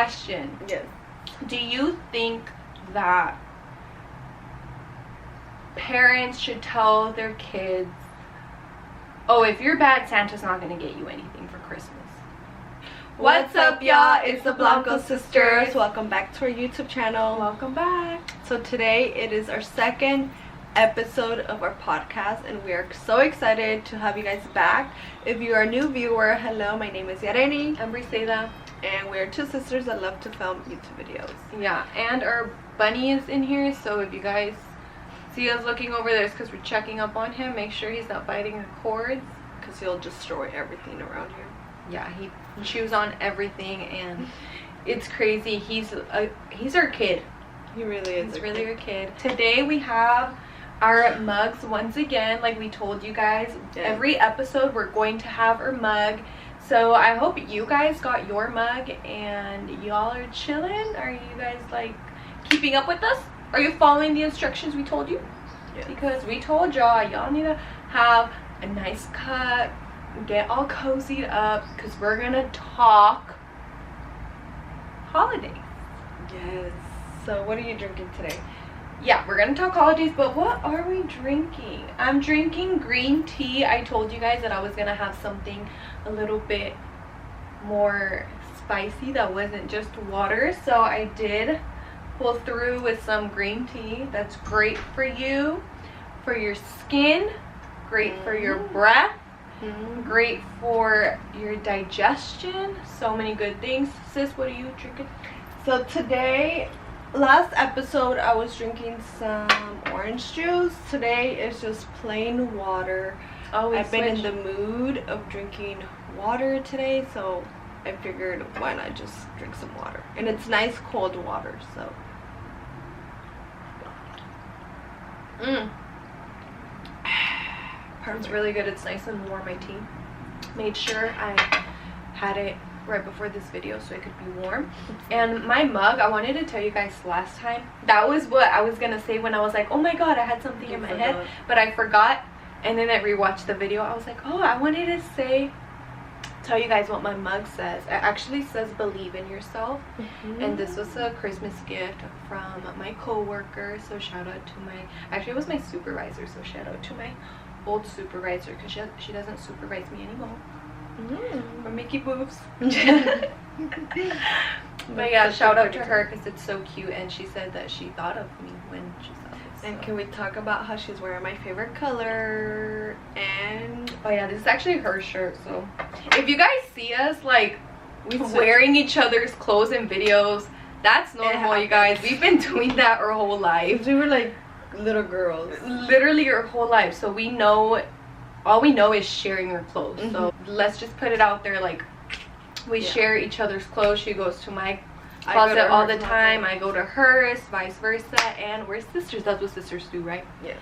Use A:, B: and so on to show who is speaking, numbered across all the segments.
A: question.
B: Yes.
A: Do you think that parents should tell their kids, oh, if you're bad, Santa's not going to get you anything for Christmas?
B: What's up, y'all? It's the Blanco Sisters. Welcome back to our YouTube channel.
A: Welcome back.
B: So today it is our second episode of our podcast, and we are so excited to have you guys back. If you are a new viewer, hello, my name is Yareni.
A: I'm Briseida.
B: And we're two sisters that love to film YouTube videos.
A: Yeah, and our bunny is in here, so if you guys see us looking over there, it's because we're checking up on him. Make sure he's not biting the cords,
B: because he'll destroy everything around here.
A: Yeah, he chews on everything, and it's crazy. He's our kid.
B: He really is.
A: He's really our kid. Today we have our mugs once again, like we told you guys.
B: Yeah.
A: Every episode we're going to have our mug. So I hope you guys got your mug and y'all are chilling. Are you guys like keeping up with us? Are you following the instructions we told you?
B: Yeah.
A: Because we told y'all need to have a nice cut, get all cozied up, because we're gonna talk holidays.
B: Yes. So what are you drinking today?
A: Yeah, we're gonna talk holidays, but what are we drinking? I'm drinking green tea. I told you guys that I was gonna have something a little bit more spicy that wasn't just water, so I did pull through with some green tea. That's great for you, for your skin, great for your breath, great for your digestion. So many good things. Sis, what are you drinking?
B: So today, last episode I was drinking some orange juice. Today is just plain water. I've been in the mood of drinking water today, so I figured why not just drink some water. And it's nice cold water, so.
A: It's really good. It's nice and warm, my tea. Made sure I had it right before this video so it could be warm. And my mug, I wanted to tell you guys last time, that was what I was gonna say when I was like, oh my god, I had something in my head, but I forgot. And then I rewatched the video. I was like, oh, I wanted to tell you guys what my mug says. It actually says believe in yourself. And this was a Christmas gift from my co-worker, so shout out to actually it was my supervisor, so shout out to my old supervisor, because she doesn't supervise me anymore. Or Mickey boobs. But yeah, shout out to her because it's so cute, and she said that she thought of me when she saw this.
B: And can we talk about how she's wearing my favorite color? And
A: oh yeah, this is actually her shirt, so if you guys see us like wearing each other's clothes in videos, that's normal, you guys. We've been doing that our whole life.
B: We were like little girls,
A: literally our whole life, so we know, all we know is sharing our clothes. So let's just put it out there, like we share each other's clothes. She goes to my closet all the time, I go to hers, vice versa, and we're sisters. That's what sisters do, right?
B: Yes.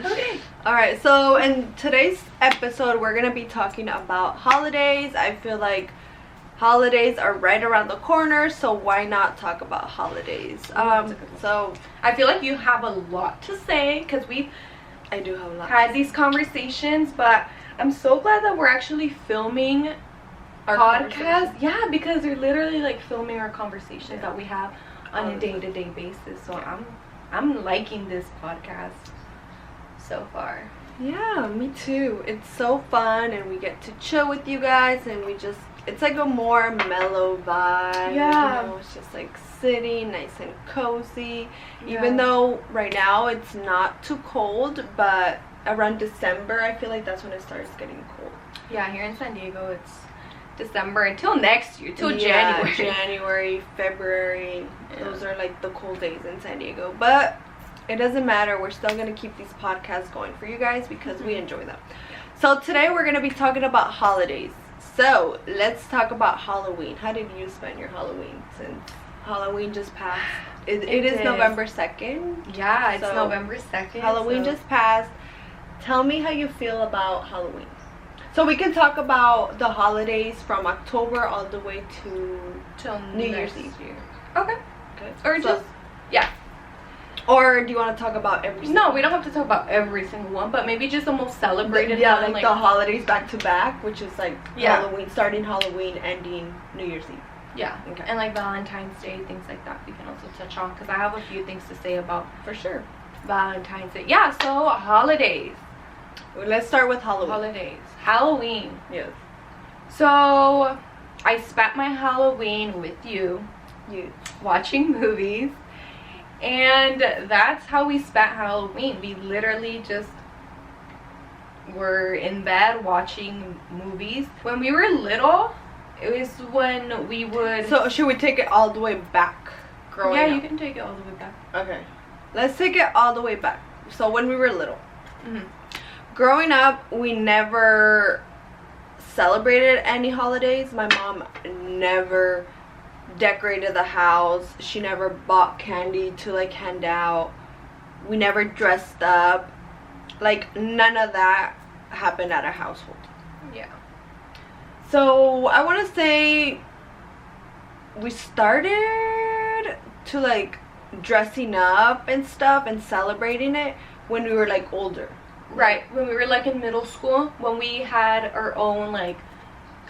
A: Okay.
B: Alright, so in today's episode we're gonna be talking about holidays. I feel like holidays are right around the corner, so why not talk about holidays? So
A: I feel like you have a lot to say, because
B: I do have a lot
A: had these conversations, but I'm so glad that we're actually filming our podcast. Yeah, because they're literally like filming our conversations that we have on a day-to-day basis. So I'm liking this podcast so far.
B: Yeah, me too. It's so fun, and we get to chill with you guys, and it's like a more mellow vibe.
A: Yeah.
B: You know, it's just like sitting nice and cozy. Even though right now it's not too cold, but around December I feel like that's when it starts getting cold.
A: Yeah, here in San Diego it's December until next year, till January,
B: February. Those are like the cold days in San Diego, but it doesn't matter. We're still gonna keep these podcasts going for you guys because we enjoy them. So today we're gonna be talking about holidays. So let's talk about Halloween. How did you spend your Halloween since Halloween just passed? It is November 2nd.
A: Yeah, it's November 2nd.
B: Halloween just passed. Tell me how you feel about Halloween. So we can talk about the holidays from October all the way till New Year's Eve.
A: Okay. Or just
B: Or do you want to talk about every single
A: No, we don't have to talk about every single one, but maybe just the most celebrated
B: one.
A: Like
B: the holidays back to back, which is like Halloween, starting Halloween, ending New Year's Eve.
A: Yeah.
B: Okay.
A: And like Valentine's Day, things like that, we can also touch on because I have a few things to say about
B: For sure.
A: Valentine's Day. Yeah. So holidays.
B: Let's start with Halloween.
A: Halloween.
B: Yes.
A: So I spent my Halloween with you watching movies, and that's how we spent Halloween. We literally just were in bed watching movies. When we were little, it was when we would...
B: So should we take it all the way back? Growing
A: yeah,
B: up?
A: you can take it all the way back.
B: Okay. Let's take it all the way back. So when we were little.
A: Mm-hmm.
B: Growing up, we never celebrated any holidays. My mom never decorated the house. She never bought candy to like hand out. We never dressed up. Like none of that happened at our household.
A: Yeah.
B: So I want to say we started to like dressing up and stuff and celebrating it when we were like older.
A: Right, when we were like in middle school, when we had our own like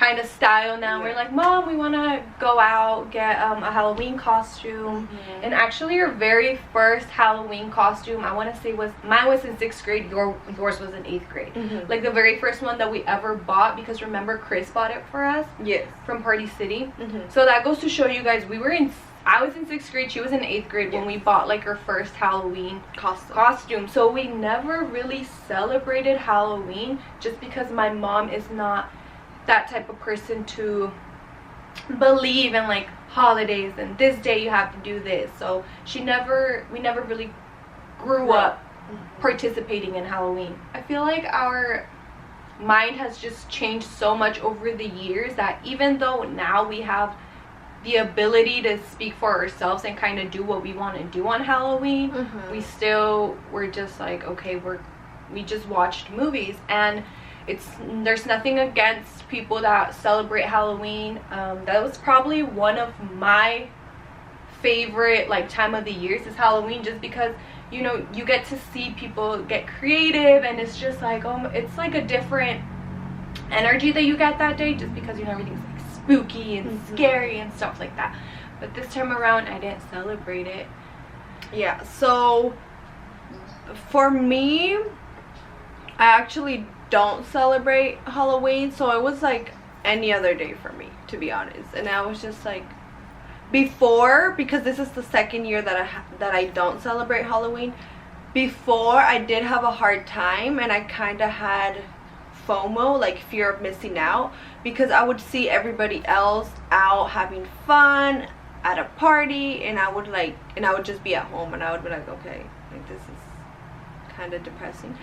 A: kind of style now. We're like, Mom, we want to go out, get a Halloween costume.
B: Mm-hmm.
A: And actually our very first Halloween costume, I want to say mine was in 6th grade, yours was in 8th grade.
B: Mm-hmm.
A: Like the very first one that we ever bought, because remember Chris bought it for us?
B: Yes.
A: From Party City.
B: Mm-hmm.
A: So that goes to show you guys, I was in 6th grade, she was in 8th grade when we bought like our first Halloween costume. So we never really celebrated Halloween just because my mom is not that type of person to believe in like holidays and this day you have to do this. So we never really grew up participating in Halloween. I feel like our mind has just changed so much over the years that even though now we have the ability to speak for ourselves and kind of do what we want to do on Halloween, we're just like, okay, we just watched movies. And there's nothing against people that celebrate Halloween. That was probably one of my favorite like time of the years is Halloween, just because you know you get to see people get creative, and it's just like it's like a different energy that you get that day, just because you know everything's like spooky and scary and stuff like that. But this time around I didn't celebrate it.
B: Yeah, so for me, I actually don't celebrate Halloween, so it was like any other day for me, to be honest. And I was just like, before, because this is the second year that I don't celebrate Halloween, before I did have a hard time, and I kind of had FOMO, like fear of missing out, because I would see everybody else out having fun at a party, and I would just be at home, and I would be like, okay, like this is kind of depressing.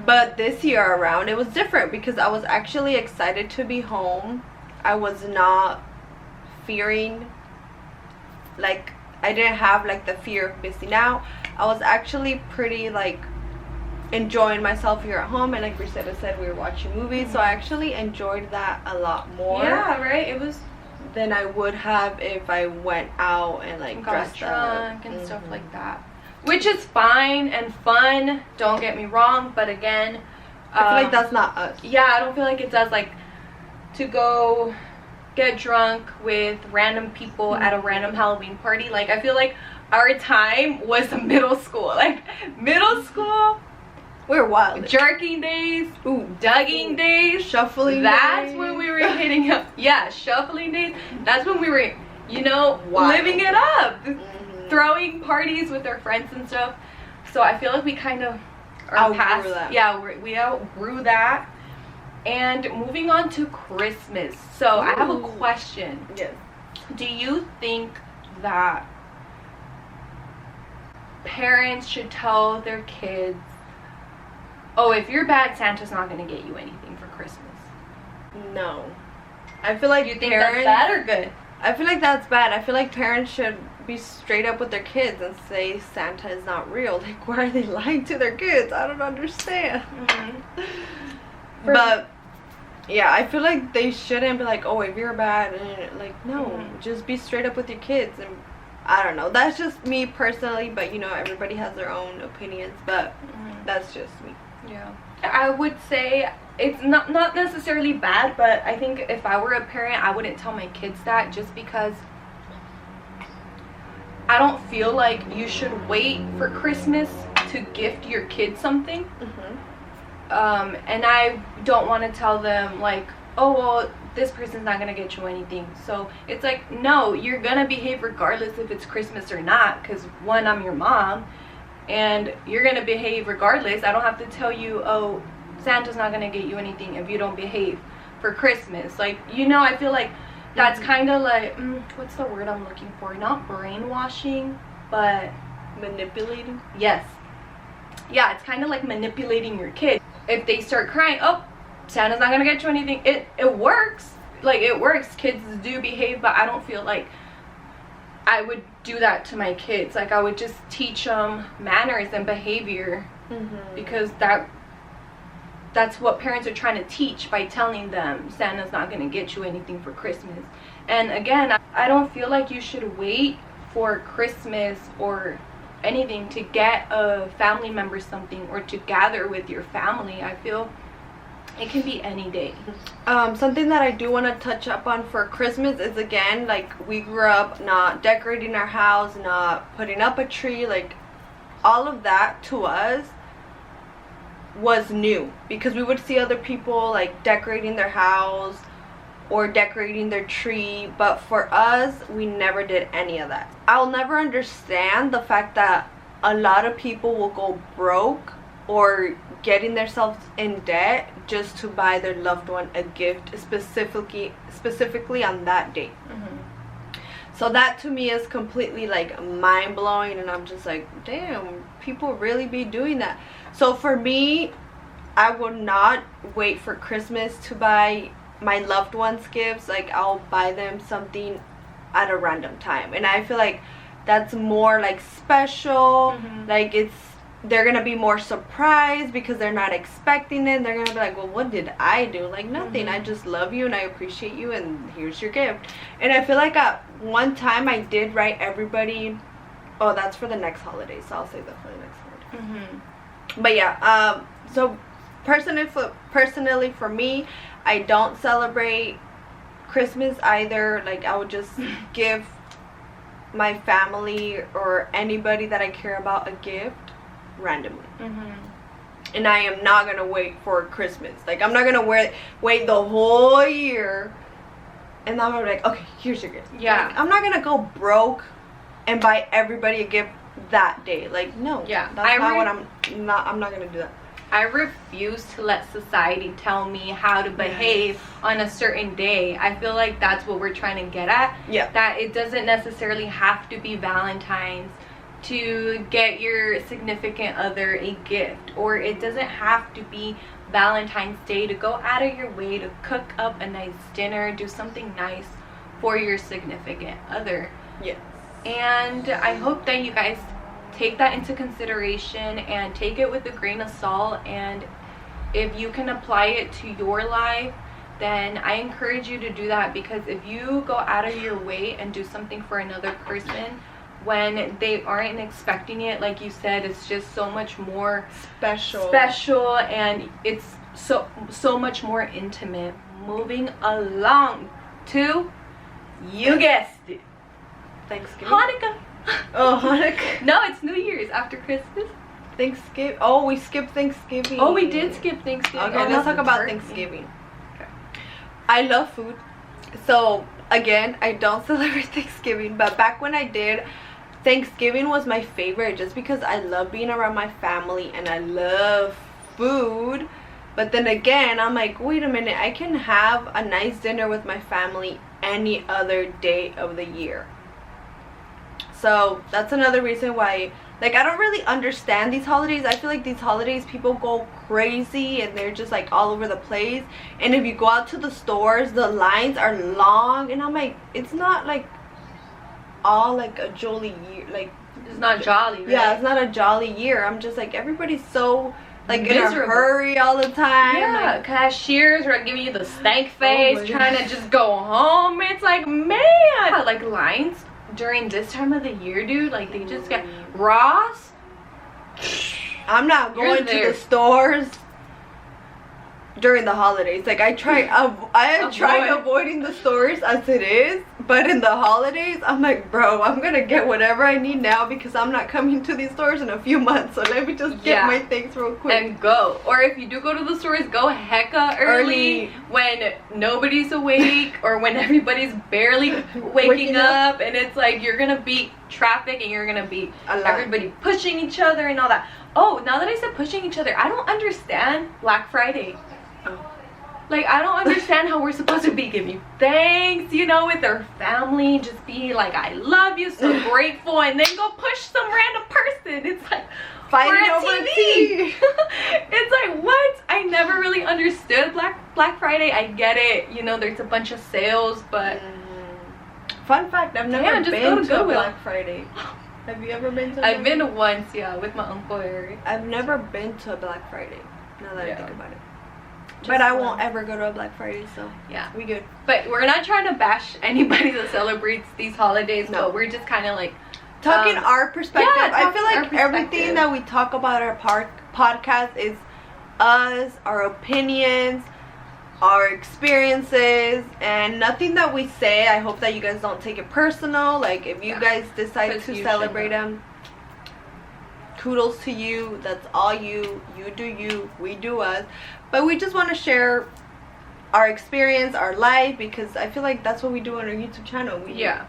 B: But this year around it was different, because I was actually excited to be home. I was not fearing, like I didn't have like the fear of missing out. I was actually pretty like enjoying myself here at home, and like Grisetta said, we were watching movies, so I actually enjoyed that a lot more.
A: Yeah, right. It was
B: than I would have if I went out and like
A: got
B: dressed
A: drunk
B: up
A: and stuff like that. Which is fine and fun, don't get me wrong, but again,
B: I feel like that's not us.
A: Yeah, I don't feel like it's us, like, to go get drunk with random people at a random Halloween party. Like, I feel like our time was middle school. Like, middle school,
B: we're wild.
A: jerking days, dugging days,
B: shuffling
A: that's
B: days.
A: when we were hitting up. Yeah, shuffling days. That's when we were, you know,
B: Wild.
A: living it up. Throwing parties with our friends and stuff. So I feel like we kind of are past that. Yeah, we outgrew that. And moving on to Christmas. So I have a question.
B: Yes.
A: Do you think that parents should tell their kids, oh, if you're bad, Santa's not going to get you anything for Christmas?
B: No. I feel like
A: you think that's bad or good?
B: I feel like that's bad. I feel like parents should be straight up with their kids and say Santa is not real. Like, why are they lying to their kids? I don't understand. But yeah, I feel like they shouldn't be like, oh, if you're bad, like, no, just be straight up with your kids. And I don't know, that's just me personally, but you know, everybody has their own opinions, but that's just me.
A: Yeah, I would say it's not necessarily bad, but I think if I were a parent, I wouldn't tell my kids that, just because I don't feel like you should wait for Christmas to gift your kids something. And I don't want to tell them like, oh well, this person's not gonna get you anything. So it's like, no, you're gonna behave regardless if it's Christmas or not, because one, I'm your mom, and you're gonna behave regardless. I don't have to tell you, oh, Santa's not gonna get you anything if you don't behave for Christmas. Like, you know, I feel like that's kind of like, what's the word I'm looking for? Not brainwashing, but
B: manipulating.
A: Yes. Yeah, it's kind of like manipulating your kid. If they start crying, oh, Santa's not gonna get you anything. It works. Like, it works. Kids do behave, but I don't feel like I would do that to my kids. Like, I would just teach them manners and behavior, because that's what parents are trying to teach by telling them Santa's not gonna get you anything for Christmas. And again, I don't feel like you should wait for Christmas or anything to get a family member something, or to gather with your family. I feel it can be any day.
B: Something that I do want to touch up on for Christmas is, again, like, we grew up not decorating our house, not putting up a tree. Like, all of that to us was new, because we would see other people like decorating their house or decorating their tree, but for us, we never did any of that. I'll never understand the fact that a lot of people will go broke or getting themselves in debt just to buy their loved one a gift, specifically on that day. So that to me is completely like mind-blowing, and I'm just like, damn, people really be doing that. So for me, I would not wait for Christmas to buy my loved ones gifts. Like, I'll buy them something at a random time, and I feel like that's more like special. Like, they're gonna be more surprised because they're not expecting it. They're gonna be like, well, what did I do? Like, nothing. I just love you and I appreciate you, and here's your gift. And I feel like at one time I did write everybody. Oh, that's for the next holiday, so I'll save that for the next holiday. But yeah, so personally for me, I don't celebrate Christmas either. Like, I would just give my family or anybody that I care about a gift randomly. And I am not gonna wait for Christmas. Like, I'm not gonna wait the whole year and I'm gonna be like, okay, here's your gift.
A: Yeah.
B: Like, I'm not gonna go broke and buy everybody a gift that day. Like, no.
A: Yeah.
B: That's not what I'm not gonna do that.
A: I refuse to let society tell me how to behave on a certain day. I feel like that's what we're trying to get at.
B: Yeah.
A: That it doesn't necessarily have to be Valentine's to get your significant other a gift, or it doesn't have to be Valentine's Day to go out of your way to cook up a nice dinner, do something nice for your significant other.
B: Yes.
A: And I hope that you guys take that into consideration and take it with a grain of salt, and if you can apply it to your life, then I encourage you to do that, because if you go out of your way and do something for another person when they aren't expecting it, like you said, it's just so much more special, and it's so much more intimate. Moving along to, you guessed it,
B: Thanksgiving.
A: Hanukkah.
B: Oh, Hanukkah.
A: No, it's New Year's after Christmas.
B: Thanksgiving. Oh, we skipped Thanksgiving.
A: Oh, we did skip Thanksgiving.
B: Okay, let's talk about Thanksgiving. Okay. I love food. So, again, I don't celebrate Thanksgiving, but back when I did, Thanksgiving was my favorite just because I love being around my family and I love food. But then again, I'm like, wait a minute, I can have a nice dinner with my family any other day of the year. So that's another reason why, like, I don't really understand these holidays. I feel like these holidays, people go crazy and they're just like all over the place. And if you go out to the stores, the lines are long, and I'm like, it's not like all like a jolly year. Like,
A: it's not jolly, right?
B: Yeah, it's not a jolly year. I'm just like, everybody's so like
A: miserable.
B: In a hurry all the time.
A: Yeah,
B: like,
A: cashiers are giving you the stank face, trying to just go home. It's like, man, like lines during this time of the year, dude, like they just get Ross.
B: I'm not going to the stores. during the holidays. Like I have tried avoiding the stores as it is, but in the holidays I'm like, bro, I'm gonna get whatever I need now because I'm not coming to these stores in a few months, so let me just get my things real quick
A: and go. Or if you do go to the stores, go hecka early when nobody's awake or when everybody's barely waking up, and it's like you're gonna beat traffic and you're gonna beat everybody pushing each other and all that. Oh, now that I said pushing each other, I don't understand Black Friday. Like, I don't understand how we're supposed to be giving thanks, you know, with our family, just be like, I love you, so grateful, and then go push some random person. It's like,
B: fighting over TV.
A: It's like, what? I never really understood Black Friday. I get it, you know, there's a bunch of sales, but
B: fun fact, I've never been to a Black Friday. Have you ever been to?
A: I've been to once, yeah, with my Uncle Eric.
B: I've never been to a Black Friday, now that I think about it. But I won't ever go to a Black Friday, so
A: yeah,
B: we good.
A: But we're not trying to bash anybody that celebrates these holidays. No, but we're just kind of like
B: talking our perspective. Yeah, I feel like everything that we talk about our podcast is us, our opinions, our experiences, and nothing that we say. I hope that you guys don't take it personal. Like if you guys decide to celebrate them, kudos to you. That's all you do you, we do us. But we just want to share our experience, our life, because I feel like that's what we do on our YouTube channel.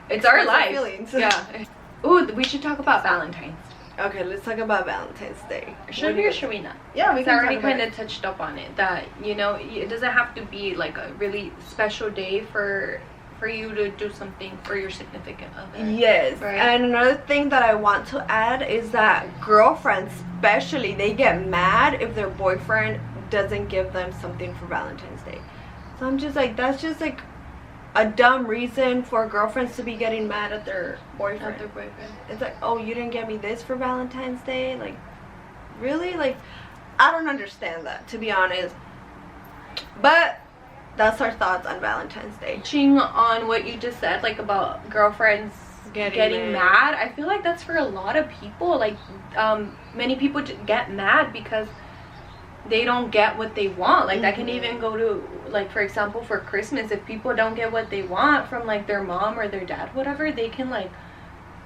A: It's our life. Feelings. Yeah. Ooh, we should talk about Valentine's.
B: Okay, let's talk about Valentine's Day.
A: Should we or should we not?
B: Yeah, we can.
A: Already kind of touched up on it. That, you know, it doesn't have to be like a really special day for you to do something for your significant other.
B: Yes, right? And another thing that I want to add is that girlfriends, especially, they get mad if their boyfriend doesn't give them something for Valentine's Day. So I'm just like, that's just like a dumb reason for girlfriends to be getting mad at their boyfriend. It's like, oh, you didn't get me this for Valentine's Day? Like, really? Like, I don't understand that, to be honest. But that's our thoughts on Valentine's Day.
A: Touching on what you just said, like about girlfriends getting mad, I feel like that's for a lot of people. Like, many people get mad because they don't get what they want. Like, that can even go to, like, for example, for Christmas, if people don't get what they want from, like, their mom or their dad, whatever, they can, like,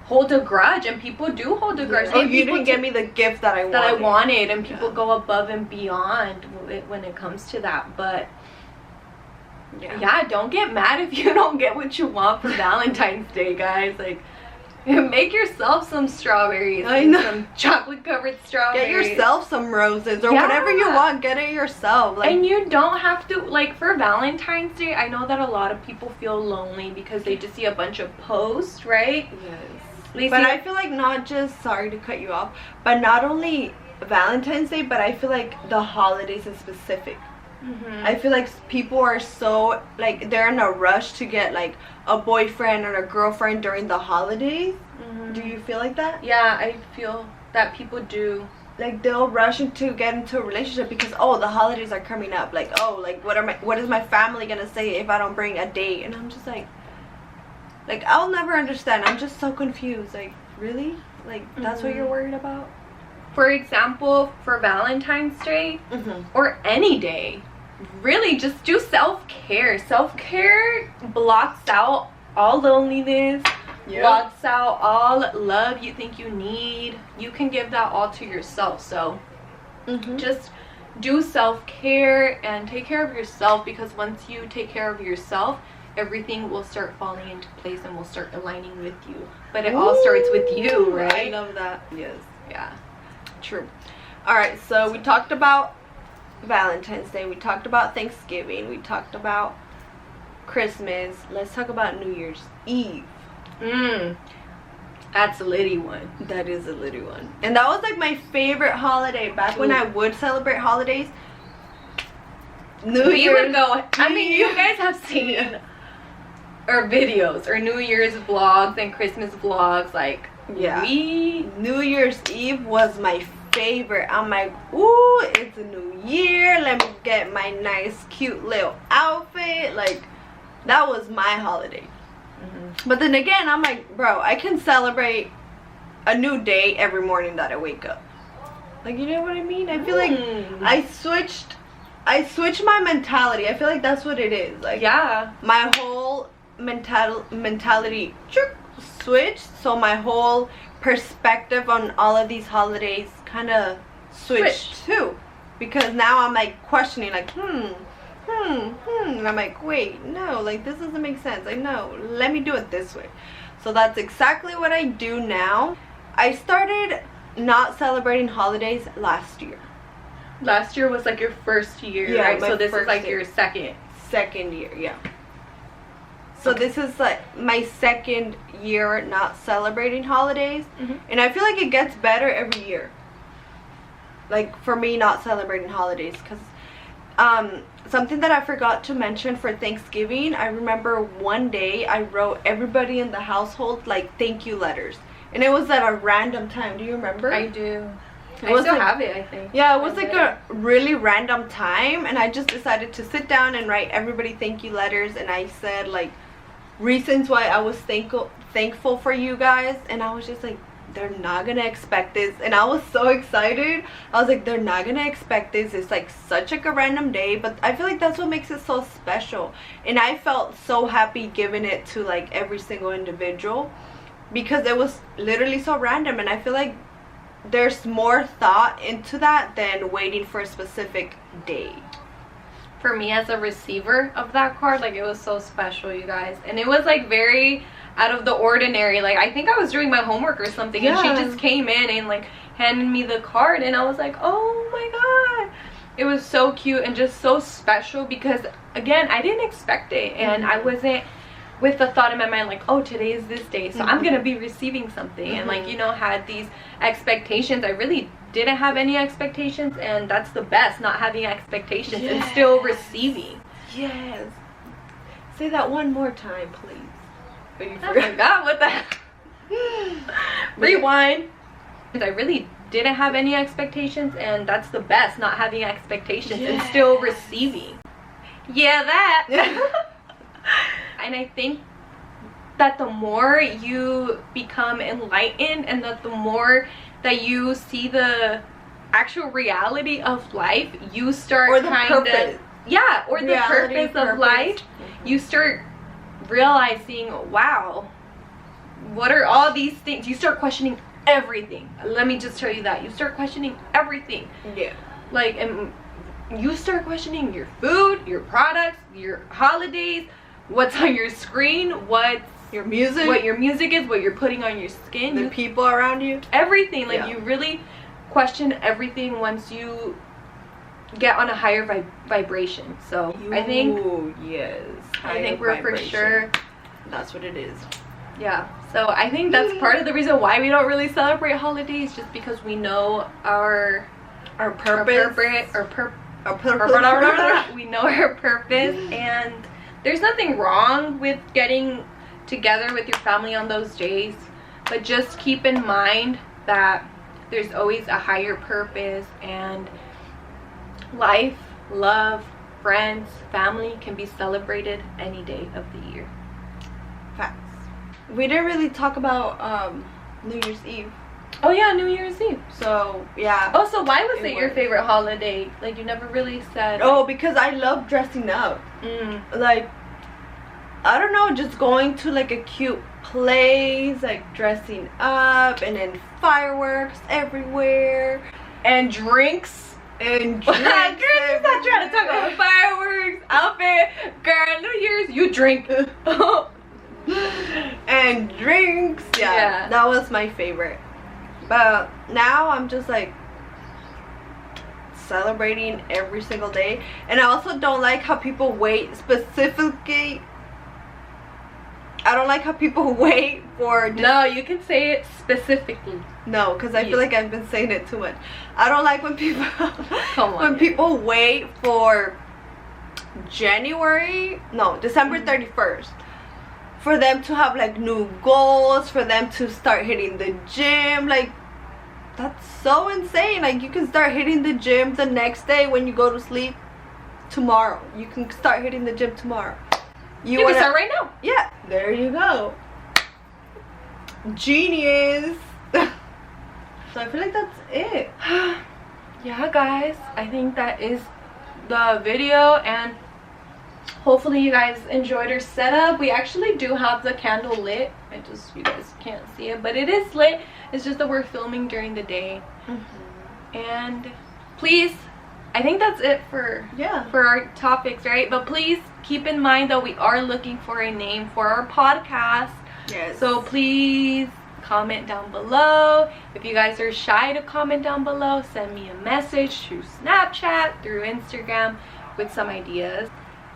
A: hold a grudge, and people do hold a grudge.
B: Oh, you didn't get me the gift that I wanted.
A: And people go above and beyond when it comes to that. But yeah, don't get mad if you don't get what you want for Valentine's Day, guys. Like, make yourself some strawberries.
B: I know.
A: Some chocolate covered strawberries.
B: Get yourself some roses or whatever you want. Get it yourself. Like,
A: and you don't have to, like, for Valentine's Day, I know that a lot of people feel lonely because they just see a bunch of posts, right?
B: Yes. But I feel like not just, sorry to cut you off, but not only Valentine's Day, but I feel like the holidays in specific. I feel like people are so, like, they're in a rush to get, like, a boyfriend or a girlfriend during the holidays. Do you feel like that?
A: Yeah, I feel that people do.
B: Like, they'll rush to get into a relationship because, oh, the holidays are coming up. Like, oh, like, what is my family gonna say if I don't bring a date? And I'm just like, I'll never understand. I'm just so confused. Like, really? Like, that's what you're worried about?
A: For example, for Valentine's Day or any day, really just do self-care. Self-care blocks out all loneliness, blocks out all love you think you need. You can give that all to yourself. So just do self-care and take care of yourself, because once you take care of yourself, everything will start falling into place and will start aligning with you. But it all starts with you, right?
B: I love that. Yes.
A: Yeah.
B: True. Alright, so we talked about Valentine's Day, we talked about Thanksgiving, we talked about Christmas. Let's talk about New Year's Eve.
A: That's a litty one.
B: That is a litty one. And that was like my favorite holiday. Back when I would celebrate holidays, New Year's
A: would go. I mean, you guys have seen our videos, or New Year's vlogs and Christmas vlogs. Like,
B: New Year's Eve was my favorite. I'm like, ooh, it's a new year, let me get my nice cute little outfit. Like, that was my holiday. But then again, I'm like, bro, I can celebrate a new day every morning that I wake up. Like, you know what I mean? I feel like I switched I switched my mentality. I feel like that's what it is. Like,
A: yeah,
B: my whole mentality switched, so my whole perspective on all of these holidays kind of switched too, because now I'm like questioning, like and I'm like, wait, no, like this doesn't make sense. Like, no, let me do it this way. So that's exactly what I do now. I started not celebrating holidays last year.
A: Last year was like your first year,
B: Yeah,
A: right?
B: my
A: So this is
B: first
A: like
B: year.
A: your second.
B: Second year, yeah. So this is like my second year not celebrating holidays, and I feel like it gets better every year. Like, for me, not celebrating holidays, because something that I forgot to mention for Thanksgiving, I remember one day I wrote everybody in the household like thank you letters, and it was at a random time. Do you remember?
A: I do.
B: It
A: I
B: was
A: still
B: like-
A: have it, I think.
B: Yeah, it was like a really random time, and I just decided to sit down and write everybody thank you letters, and I said like reasons why I was thankful for you guys, and I was just like, they're not gonna expect this, and I was so excited. I was like, they're not gonna expect this. It's like such like a random day, but I feel like that's what makes it so special, and I felt so happy giving it to like every single individual, because it was literally so random, and I feel like there's more thought into that than waiting for a specific day.
A: For me as a receiver of that card, like, it was so special, you guys, and it was like very out of the ordinary. Like, I think I was doing my homework or something, and she
B: Yeah.
A: just came in and like handed me the card, and I was like, oh my god, it was so cute and just so special, because again, I didn't expect it, and I wasn't with the thought in my mind like, oh, today is this day, so I'm gonna be receiving something, and like, you know, had these expectations. I really didn't have any expectations, and that's the best, not having expectations and still receiving.
B: Yes. Say that one more time, please. Oh, you
A: I forgot what the rewind. I really didn't have any expectations, and that's the best, not having expectations and still receiving. Yeah, that. And I think that the more you become enlightened, and that the more that you see the actual reality of life, you start
B: Or the
A: kind
B: purpose.
A: of, yeah, or the
B: Reality,
A: purpose of life. You start realizing, wow, what are all these things? You start questioning everything. Let me just tell you that. You start questioning everything.
B: Yeah.
A: Like, and you start questioning your food, your products, your holidays, what's on your screen, what's
B: Your music,
A: what your music is, what you're putting on your skin,
B: the people around you.
A: everything. Like,
B: Yeah.
A: you really question everything once you get on a higher vibration. So I think
B: yes.
A: I think we're for sure.
B: That's what it is.
A: Yeah, so I think that's part of the reason why we don't really celebrate holidays, just because we know our
B: Purpose.
A: we know our purpose, and there's nothing wrong with getting together with your family on those days, but just keep in mind that there's always a higher purpose, and life, love, friends, family can be celebrated any day of the year.
B: Facts. We didn't really talk about New Year's Eve.
A: Oh yeah, New Year's Eve.
B: So yeah.
A: Oh, so why was
B: It
A: it your
B: was.
A: favorite holiday? Like, you never really said.
B: Oh, because I love dressing up. Like, I don't know, just going to like a cute place, like dressing up, and then fireworks everywhere,
A: and drinks.
B: and drinks.
A: Girl, you're not trying to talk about fireworks, outfit. Girl, New Year's, you drink.
B: And drinks. Yeah, that was my favorite. But now I'm just like celebrating every single day, and I also don't like how people wait specifically. I don't like how people wait for
A: No, you can say it specifically.
B: no, because I feel like I've been saying it too much. I don't like when people
A: Come on.
B: when people wait for December 31st for them to have like new goals, for them to start hitting the gym. Like, that's so insane. Like, you can start hitting the gym the next day when you go to sleep. Tomorrow you can start hitting the gym tomorrow.
A: You can start right now.
B: Yeah, there you go. Genius. So I feel like that's it.
A: Yeah, guys, I think that is the video, and hopefully you guys enjoyed our setup. We actually do have the candle lit. You guys can't see it, but it is lit. It's just that we're filming during the day. And please, I think that's it for our topics, right? But please keep in mind that we are looking for a name for our podcast.
B: Yes.
A: So please comment down below. If you guys are shy to comment down below, send me a message through Snapchat, through Instagram with some ideas.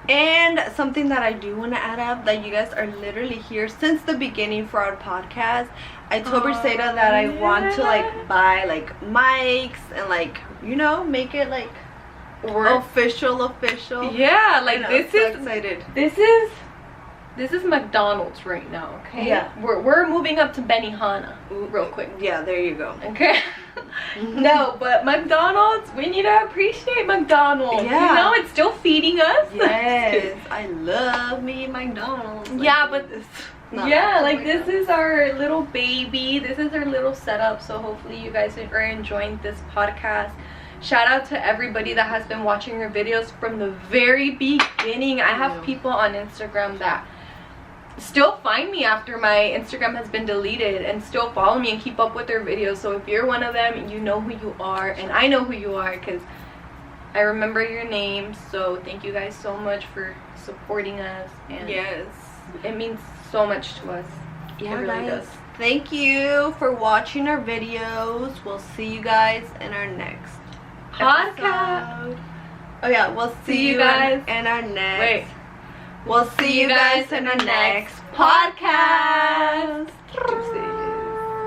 B: And something that I do want to add up, that you guys are literally here since the beginning for our podcast. I told Briseida that I want to like buy like mics and like, you know, make it like official.
A: Yeah, like
B: this is excited.
A: This is McDonald's right now, okay?
B: Yeah.
A: We're moving up to Benihana real quick.
B: Yeah, there you go.
A: Okay. No, but McDonald's, we need to appreciate McDonald's.
B: Yeah.
A: You know, it's still feeding us.
B: Yes, I love me McDonald's. Like,
A: yeah, but
B: this
A: is our little baby. This is our little setup. So hopefully you guys are enjoying this podcast. Shout out to everybody that has been watching our videos from the very beginning. I have people on Instagram that still find me after my Instagram has been deleted and still follow me and keep up with their videos. So if you're one of them, you know who you are, and I know who you are because I remember your names. So thank you guys so much for supporting us, and
B: yes,
A: it means so much to us.
B: Yeah,
A: it really
B: guys,
A: does.
B: thank you for watching our videos. We'll see you guys in our next
A: podcast.
B: Oh yeah, we'll see you guys in our next.
A: Wait.
B: We'll see you guys in our next podcast.